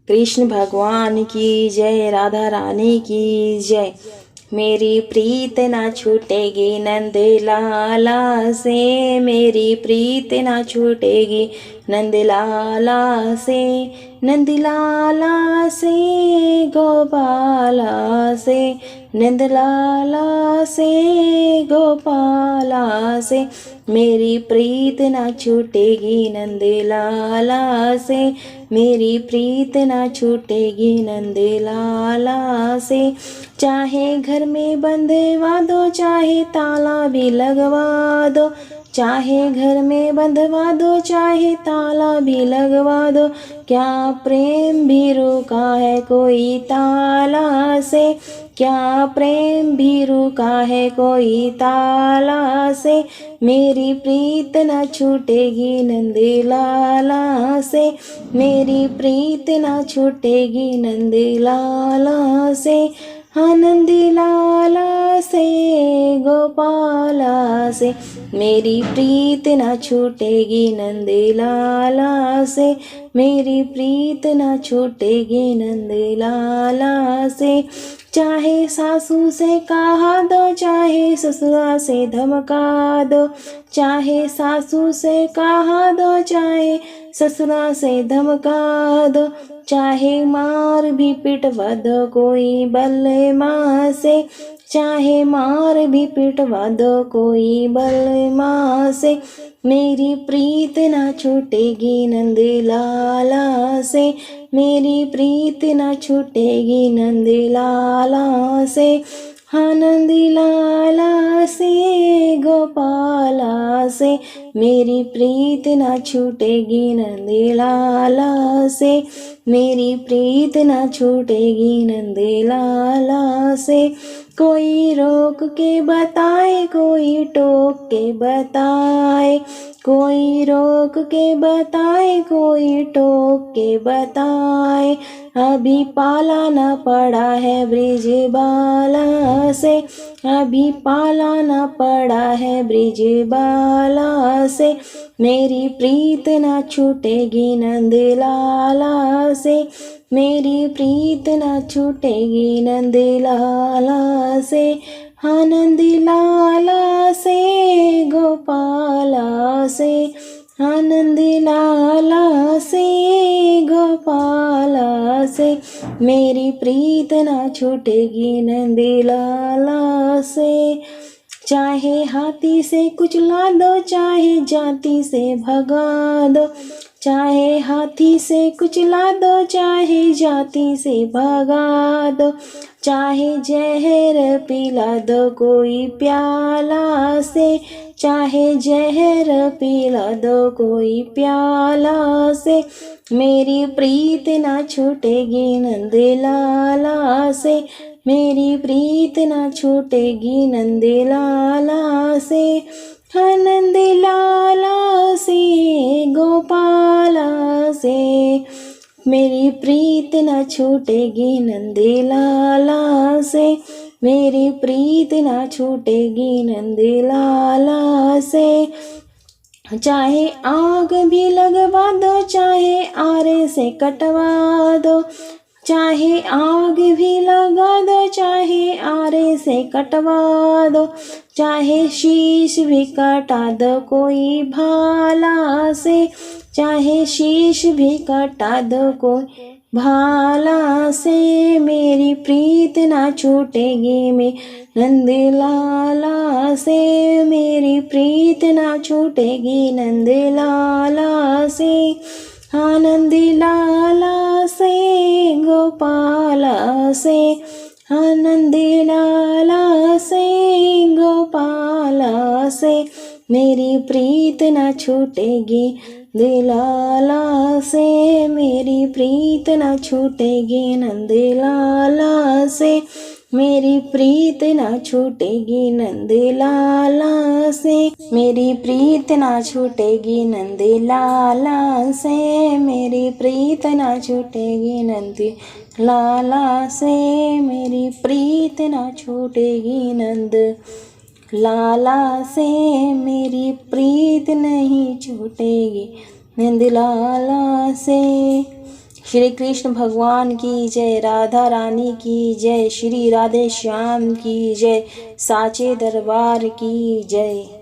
कृष्ण भगवान की जय, राधा रानी की जय। मेरी प्रीत ना छूटेगी नंद लाला से, मेरी प्रीत ना छूटेगी नंद लाला से, नंद लाला से गोपाला से, नंद लाला से गोपाला से। मेरी प्रीत ना छूटेगी नंद लाला से, मेरी प्रीत ना छूटेगी नंद लाला से। चाहे घर में बंधवा दो, चाहे ताला भी लगवा दो, चाहे घर में बंधवा दो, चाहे ताला भी लगवा दो। क्या प्रेम भी रुका है कोई ताला से, क्या प्रेम भी रुका है कोई ताला से। मेरी प्रीत न छूटेगी नंद लाला से, मेरी प्रीत न छूटेगी नंद लाला से। नंद लाला से गोपाला से, मेरी प्रीत न छूटेगी नंद लाला से, मेरी प्रीत न छूटेगी नंद लाला से। चाहे सासू से कहा दो, चाहे ससुरा से धमका दो, चाहे सासू से कहा दो, चाहे ससुरा से धमका दो। चाहे मार भी पिटवा दो कोई बलमा से, चाहे मार भी पिटवा दो कोई बलमा से। मेरी प्रीत ना छूटेगी नंद लाला से, मेरी प्रीत ना छूटेगी नंद लाला से। नंद लाला से गोपाला से, मेरी प्रीत ना छूटेगी नंद लाला से, मेरी प्रीत ना छूटेगी नंद लाला से। कोई रोक के बताए, कोई टोक के बताए, कोई रोक के बताए, कोई टोक के बताए। अभी पाला न पड़ा है ब्रिजबाला से, अभी पाला न पड़ा है ब्रिजबाला से। मेरी प्रीत न छूटेगी नंद लाला से, मेरी प्रीत न छूटेगी नंद लाला से। नंद लाला से गोपाला से, नंद लाला से गोपाला से। मेरी प्रीत न छूटेगी नंद लाला से। चाहे हाथी से कुचला दो, चाहे जाति से भगा दो, चाहे हाथी से कुचला दो, चाहे जाति से भगा दो। चाहे जहर पिला दो कोई प्याला से, चाहे जहर पिला दो कोई प्याला से। मेरी प्रीत ना छूटेगी नंद लाला से, मेरी प्रीत ना छूटेगी नंद लाला से। नंद लाला से गोपाला से, मेरी प्रीत न छूटेगी नंद लाला से, मेरी प्रीत न छूटेगी नंद लाला से। चाहे आग भी लगवा दो, चाहे आरे से कटवा दो, चाहे आग भी लगा दो, चाहे आरे से कटवा दो। चाहे शीश भी कटा दो कोई भाला से, चाहे शीश भी कटा दो कोई भाला से। मेरी प्रीत ना छूटेगी में नंद लाला से, मेरी प्रीत ना छूटेगी नंद लाला से। नंद लाला से गोपाला से, नंद लाला से गोपाला से। मेरी प्रीत ना छूटेगी लाला से, मेरी प्रीत ना छूटेगी नंद लाला से, मेरी प्रीत ना छूटेगी नंद लाला से। मेरी प्रीत ना छूटेगी नंद लाला से, मेरी प्रीत ना छूटेगी नंद लाला से। मेरी प्रीत ना छूटेगी नंद लाला से, मेरी प्रीत नहीं छूटेगी नंद लाला से। श्री कृष्ण भगवान की जय, राधा रानी की जय, श्री राधे श्याम की जय, साचे दरबार की जय।